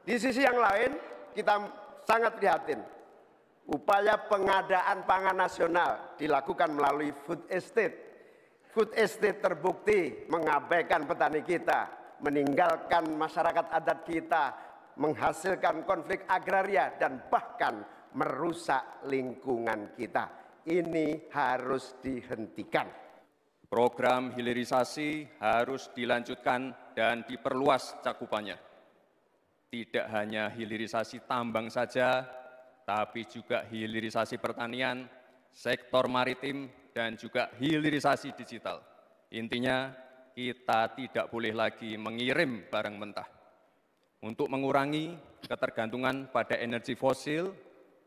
Di sisi yang lain, kita sangat prihatin. Upaya pengadaan pangan nasional dilakukan melalui food estate. Food estate terbukti mengabaikan petani kita, meninggalkan masyarakat adat kita, menghasilkan konflik agraria, dan bahkan merusak lingkungan kita. Ini harus dihentikan. Program hilirisasi harus dilanjutkan dan diperluas cakupannya. Tidak hanya hilirisasi tambang saja, tapi juga hilirisasi pertanian, sektor maritim, dan juga hilirisasi digital. Intinya, kita tidak boleh lagi mengirim barang mentah. Untuk mengurangi ketergantungan pada energi fosil,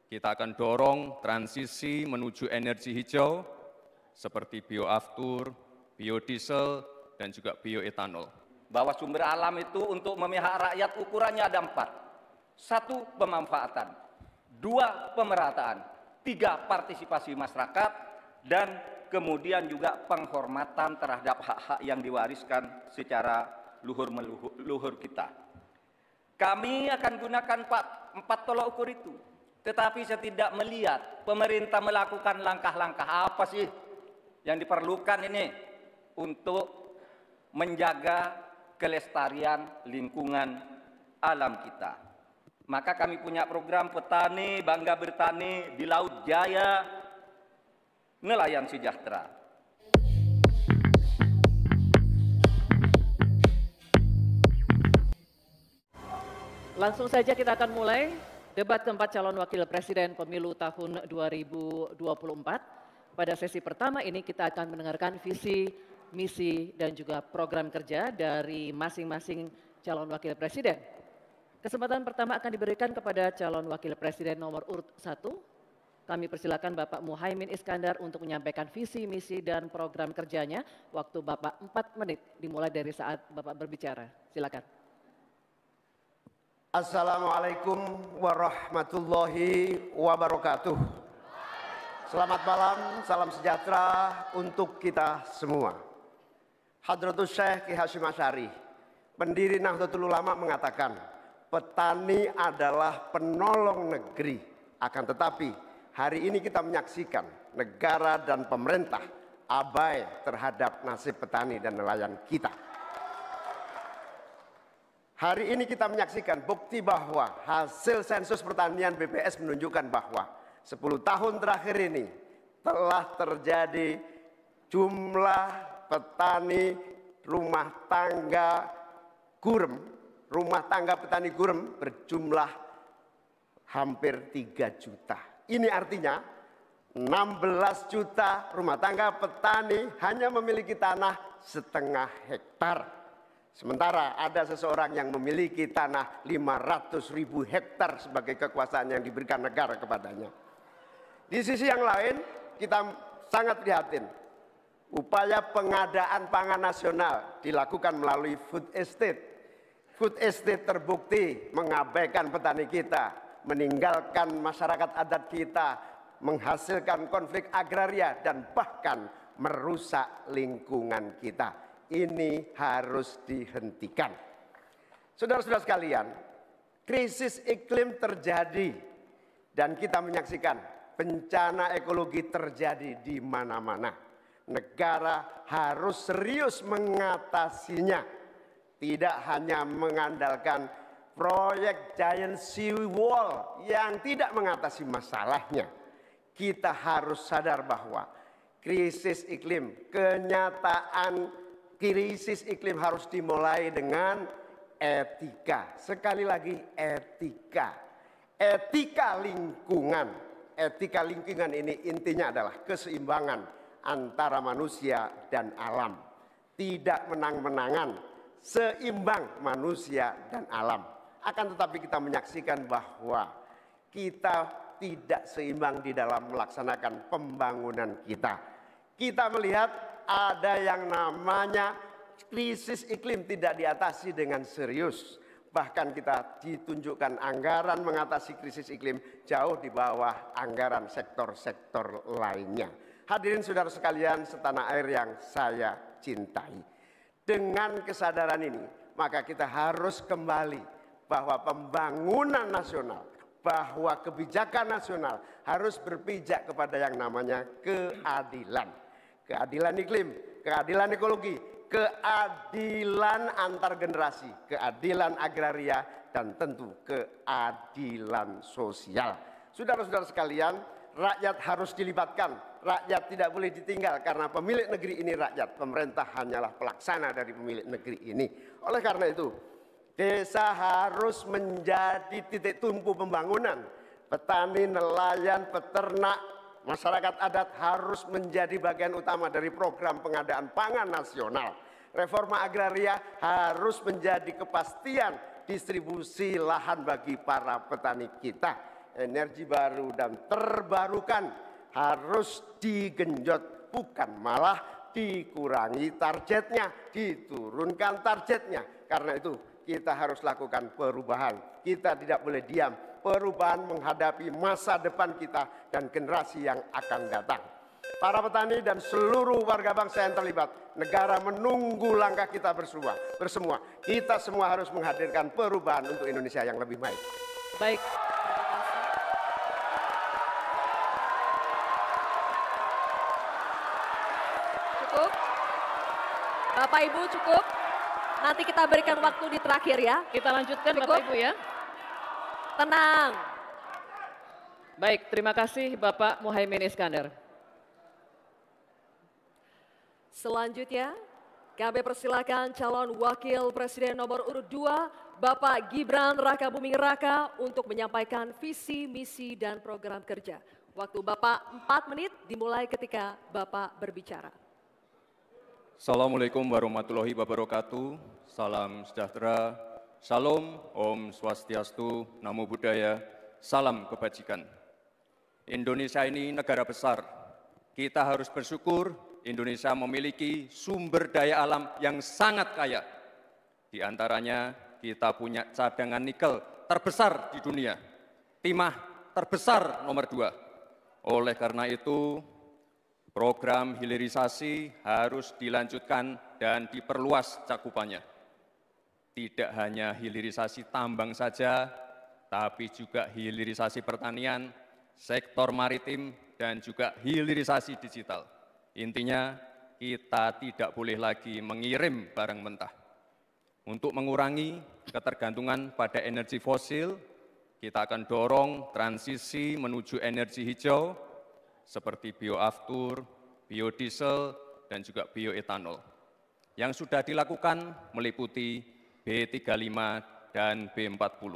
kita akan dorong transisi menuju energi hijau seperti bioaftur, biodiesel, dan juga bioetanol. Bahwa sumber alam itu untuk memihak rakyat ukurannya ada 4. 1, pemanfaatan. 2, pemerataan. 3, partisipasi masyarakat. Dan kemudian juga penghormatan terhadap hak-hak yang diwariskan secara luhur kita. Kami akan gunakan 4 tolak ukur itu. Tetapi saya tidak melihat pemerintah melakukan langkah-langkah apa sih yang diperlukan ini untuk menjaga kelestarian lingkungan alam kita. Maka kami punya program petani bangga bertani di Laut Jaya, nelayan sejahtera. Langsung saja kita akan mulai debat keempat calon wakil presiden pemilu tahun 2024. Pada sesi pertama ini kita akan mendengarkan visi, misi, dan juga program kerja dari masing-masing calon wakil presiden. Kesempatan pertama akan diberikan kepada calon wakil presiden nomor urut 1. Kami persilakan Bapak Muhaimin Iskandar untuk menyampaikan visi, misi, dan program kerjanya. Waktu Bapak 4 menit dimulai dari saat Bapak berbicara. Silakan. Assalamualaikum warahmatullahi wabarakatuh. Selamat malam, salam sejahtera untuk kita semua. Hadratus Syekh Ki Hasyim Asy'ari, pendiri Nahdlatul Ulama, mengatakan, petani adalah penolong negeri. Akan tetapi, hari ini kita menyaksikan negara dan pemerintah abai terhadap nasib petani dan nelayan kita. Hari ini kita menyaksikan bukti bahwa hasil sensus pertanian BPS menunjukkan bahwa 10 tahun terakhir ini telah terjadi jumlah petani rumah tangga petani gurem berjumlah hampir 3 juta. Ini artinya 16 juta rumah tangga petani hanya memiliki tanah setengah hektar. Sementara ada seseorang yang memiliki tanah 500.000 hektar sebagai kekuasaan yang diberikan negara kepadanya. Di sisi yang lain, kita sangat prihatin. Upaya pengadaan pangan nasional dilakukan melalui food estate. Food estate terbukti mengabaikan petani kita, meninggalkan masyarakat adat kita, menghasilkan konflik agraria, dan bahkan merusak lingkungan kita. Ini harus dihentikan. Saudara-saudara sekalian, krisis iklim terjadi dan kita menyaksikan bencana ekologi terjadi di mana-mana. Negara harus serius mengatasinya. Tidak hanya mengandalkan proyek giant sea wall yang tidak mengatasi masalahnya. Kita harus sadar bahwa krisis iklim, krisis iklim harus dimulai dengan etika. Sekali lagi, etika. Etika lingkungan. Etika lingkungan ini intinya adalah keseimbangan antara manusia dan alam. Tidak menang-menangan, seimbang manusia dan alam. Akan tetapi kita menyaksikan bahwa kita tidak seimbang di dalam melaksanakan pembangunan kita. Kita melihat ada yang namanya krisis iklim tidak diatasi dengan serius. Bahkan kita ditunjukkan anggaran mengatasi krisis iklim jauh di bawah anggaran sektor-sektor lainnya. Hadirin saudara sekalian setanah air yang saya cintai. Dengan kesadaran ini, maka kita harus kembali bahwa pembangunan nasional, bahwa kebijakan nasional harus berpijak kepada yang namanya keadilan. Keadilan iklim, keadilan ekologi, keadilan antar generasi, keadilan agraria, dan tentu keadilan sosial. Saudara-saudara sekalian, rakyat harus dilibatkan, rakyat tidak boleh ditinggal karena pemilik negeri ini rakyat, pemerintah hanyalah pelaksana dari pemilik negeri ini. Oleh karena itu, desa harus menjadi titik tumpu pembangunan. Petani, nelayan, peternak, masyarakat adat harus menjadi bagian utama dari program pengadaan pangan nasional. Reforma agraria harus menjadi kepastian distribusi lahan bagi para petani kita. Energi baru dan terbarukan harus digenjot, bukan malah dikurangi targetnya, diturunkan targetnya. Karena itu kita harus lakukan perubahan. Kita tidak boleh diam. Perubahan menghadapi masa depan kita dan generasi yang akan datang. Para petani dan seluruh warga bangsa yang terlibat, negara menunggu langkah kita bersemua. Kita semua harus menghadirkan perubahan untuk Indonesia yang lebih baik. Baik. Cukup. Bapak Ibu cukup. Nanti kita berikan waktu di terakhir ya. Kita lanjutkan Cukup. Bapak Ibu ya. Tenang. Baik, terima kasih Bapak Muhaimin Iskandar. Selanjutnya kami persilakan calon wakil presiden nomor urut 2 Bapak Gibran Rakabuming Raka untuk menyampaikan visi, misi, dan program kerja. Waktu Bapak 4 menit dimulai ketika Bapak berbicara. Assalamualaikum warahmatullahi wabarakatuh. Salam sejahtera, Shalom, Om Swastiastu, Namo Buddhaya, salam kebajikan. Indonesia ini negara besar. Kita harus bersyukur Indonesia memiliki sumber daya alam yang sangat kaya. Di antaranya kita punya cadangan nikel terbesar di dunia, timah terbesar nomor 2. Oleh karena itu, program hilirisasi harus dilanjutkan dan diperluas cakupannya. Tidak hanya hilirisasi tambang saja, tapi juga hilirisasi pertanian, sektor maritim, dan juga hilirisasi digital. Intinya, kita tidak boleh lagi mengirim barang mentah. Untuk mengurangi ketergantungan pada energi fosil, kita akan dorong transisi menuju energi hijau, seperti bioaftur, biodiesel, dan juga bioetanol. Yang sudah dilakukan meliputi B35 dan B40.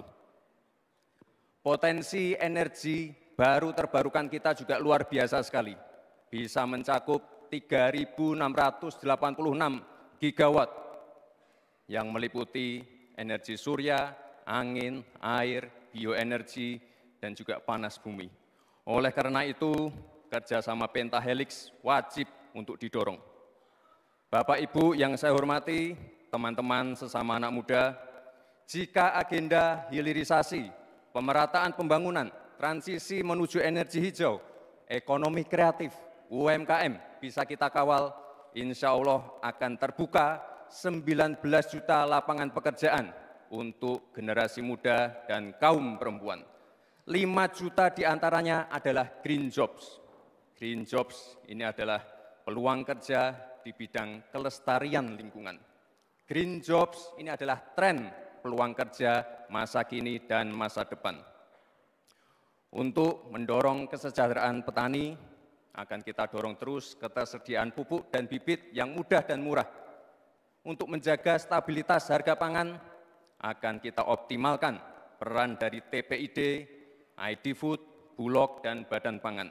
Potensi energi baru terbarukan kita juga luar biasa sekali. Bisa mencakup 3.686 gigawatt yang meliputi energi surya, angin, air, bioenergi, dan juga panas bumi. Oleh karena itu, kerjasama Pentahelix wajib untuk didorong. Bapak Ibu yang saya hormati, teman-teman sesama anak muda, jika agenda hilirisasi, pemerataan pembangunan, transisi menuju energi hijau, ekonomi kreatif, UMKM bisa kita kawal, insya Allah akan terbuka 19 juta lapangan pekerjaan untuk generasi muda dan kaum perempuan. 5 juta diantaranya adalah green jobs. Green jobs ini adalah peluang kerja di bidang kelestarian lingkungan. Green jobs ini adalah tren peluang kerja masa kini dan masa depan. Untuk mendorong kesejahteraan petani, akan kita dorong terus ketersediaan pupuk dan bibit yang mudah dan murah. Untuk menjaga stabilitas harga pangan, akan kita optimalkan peran dari TPID, ID Food, Bulog, dan Badan Pangan.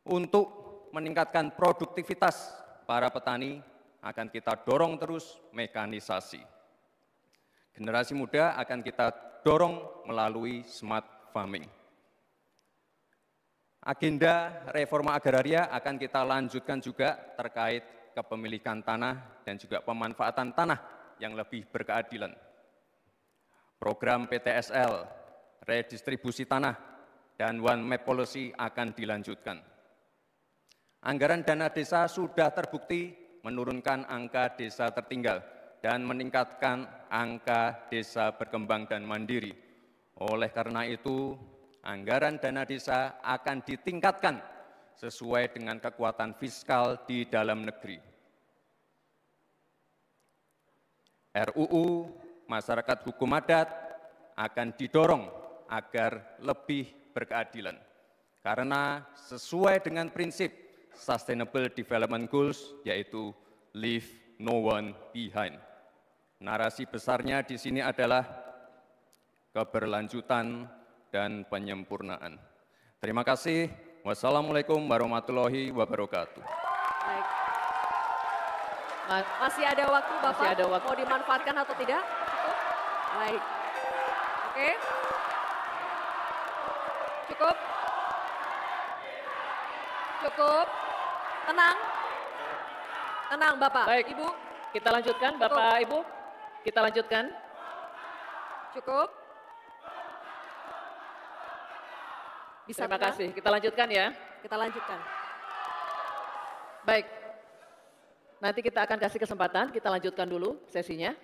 Untuk meningkatkan produktivitas para petani, akan kita dorong terus mekanisasi. Generasi muda akan kita dorong melalui smart farming. Agenda reforma agraria akan kita lanjutkan juga terkait kepemilikan tanah dan juga pemanfaatan tanah yang lebih berkeadilan. Program PTSL, redistribusi tanah, dan One Map Policy akan dilanjutkan. Anggaran dana desa sudah terbukti menurunkan angka desa tertinggal dan meningkatkan angka desa berkembang dan mandiri. Oleh karena itu, anggaran dana desa akan ditingkatkan sesuai dengan kekuatan fiskal di dalam negeri. RUU Masyarakat Hukum Adat akan didorong agar lebih berkeadilan, karena sesuai dengan prinsip Sustainable Development Goals, yaitu Leave No One Behind. Narasi besarnya di sini adalah keberlanjutan dan penyempurnaan. Terima kasih. Wassalamualaikum warahmatullahi wabarakatuh. Baik. Masih ada waktu, Bapak? Masih ada waktu. Mau dimanfaatkan atau tidak? Cukup? Baik. Oke. Cukup? Cukup? Tenang? Tenang, Bapak. Baik. Ibu? Kita lanjutkan, Bapak, Ibu. Kita lanjutkan. Cukup? Bisa Terima tenang? kasih. Kita lanjutkan ya. Kita lanjutkan. Baik. Nanti kita akan kasih kesempatan, kita lanjutkan dulu sesinya.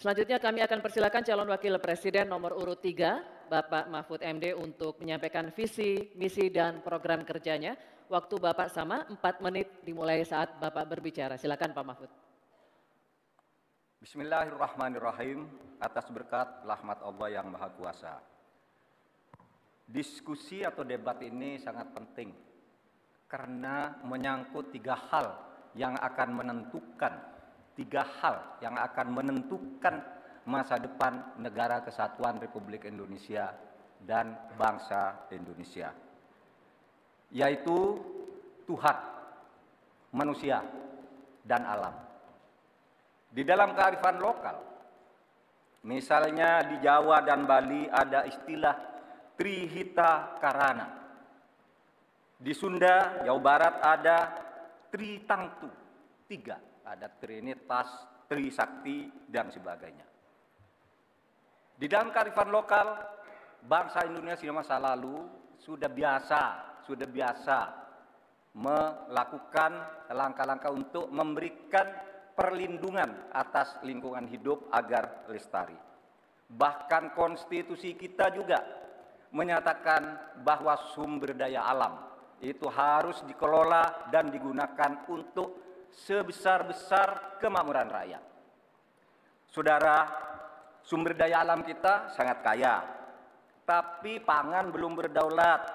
Selanjutnya kami akan persilakan calon wakil presiden nomor urut 3, Bapak Mahfud MD untuk menyampaikan visi, misi, dan program kerjanya. Waktu Bapak sama 4 menit dimulai saat Bapak berbicara. Silakan Pak Mahfud. Bismillahirrahmanirrahim, atas berkat rahmat Allah yang Maha Kuasa. Diskusi atau debat ini sangat penting karena menyangkut 3 hal yang akan menentukan masa depan negara kesatuan Republik Indonesia dan bangsa Indonesia, yaitu Tuhan, manusia, dan alam. Di dalam kearifan lokal, misalnya di Jawa dan Bali ada istilah Trihita Karana. Di Sunda, Jawa Barat ada Tritangtu, 3. Ada Trinitas, Trisakti, dan sebagainya. Di dalam kearifan lokal, bangsa Indonesia masa lalu sudah biasa melakukan langkah-langkah untuk memberikan perlindungan atas lingkungan hidup agar lestari. Bahkan konstitusi kita juga menyatakan bahwa sumber daya alam itu harus dikelola dan digunakan untuk sebesar-besar kemakmuran rakyat. Saudara, sumber daya alam kita sangat kaya, tapi pangan belum berdaulat.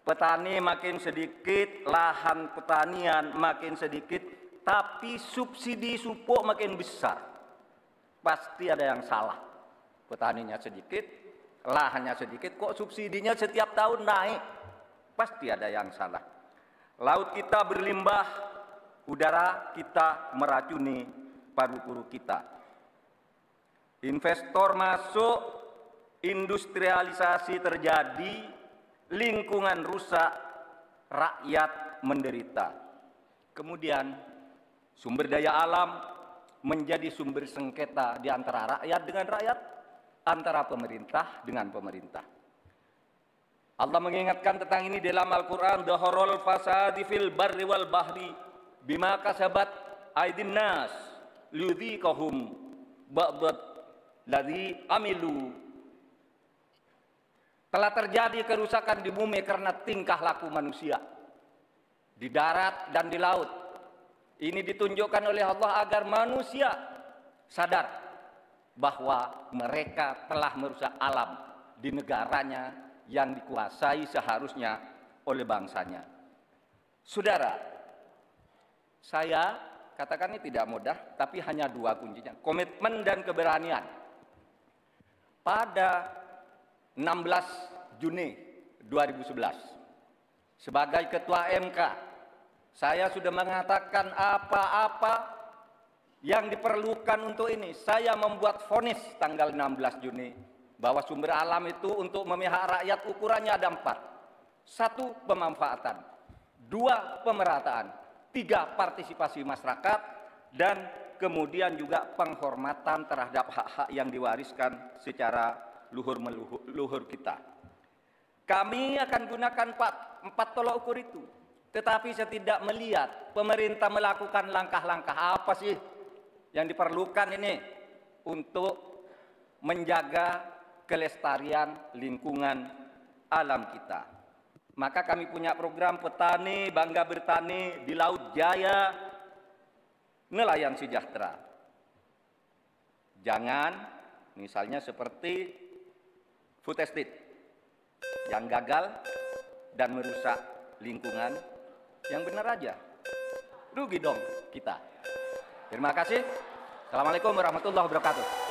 Petani makin sedikit, lahan pertanian makin sedikit, tapi subsidi pupuk makin besar. Pasti ada yang salah. Petaninya sedikit, lahannya sedikit, kok subsidinya setiap tahun naik? Pasti ada yang salah. Laut kita berlimbah, udara kita meracuni paru-paru kita. Investor masuk, industrialisasi terjadi, lingkungan rusak, rakyat menderita. Kemudian sumber daya alam menjadi sumber sengketa di antara rakyat dengan rakyat, antara pemerintah dengan pemerintah. Allah mengingatkan tentang ini dalam Al-Quran, Dhaharul fasadi fil barri wal bahri bima kasabat aydin nas liyudhiqahum ba'dad ladzi amilu. Telah terjadi kerusakan di bumi karena tingkah laku manusia di darat dan di laut. Ini ditunjukkan oleh Allah agar manusia sadar bahwa mereka telah merusak alam di negaranya yang dikuasai seharusnya oleh bangsanya. Saudara, saya katakan ini tidak mudah, tapi hanya 2 kuncinya, komitmen dan keberanian. Pada 16 Juni 2011, sebagai Ketua MK, saya sudah mengatakan apa-apa yang diperlukan untuk ini. Saya membuat vonis tanggal 16 Juni bahwa sumber alam itu untuk memihak rakyat ukurannya ada 4. 1, pemanfaatan. 2, pemerataan. 3, partisipasi masyarakat. Dan kemudian juga penghormatan terhadap hak-hak yang diwariskan secara luhur kita. Kami akan gunakan 4 tolak ukur itu. Tetapi saya tidak melihat pemerintah melakukan langkah-langkah apa sih yang diperlukan ini untuk menjaga kelestarian lingkungan alam kita. Maka kami punya program petani bangga bertani di Laut Jaya, nelayan sejahtera. Jangan misalnya seperti food estate yang gagal dan merusak lingkungan. Yang benar aja, rugi dong kita. Terima kasih. Assalamualaikum warahmatullahi wabarakatuh.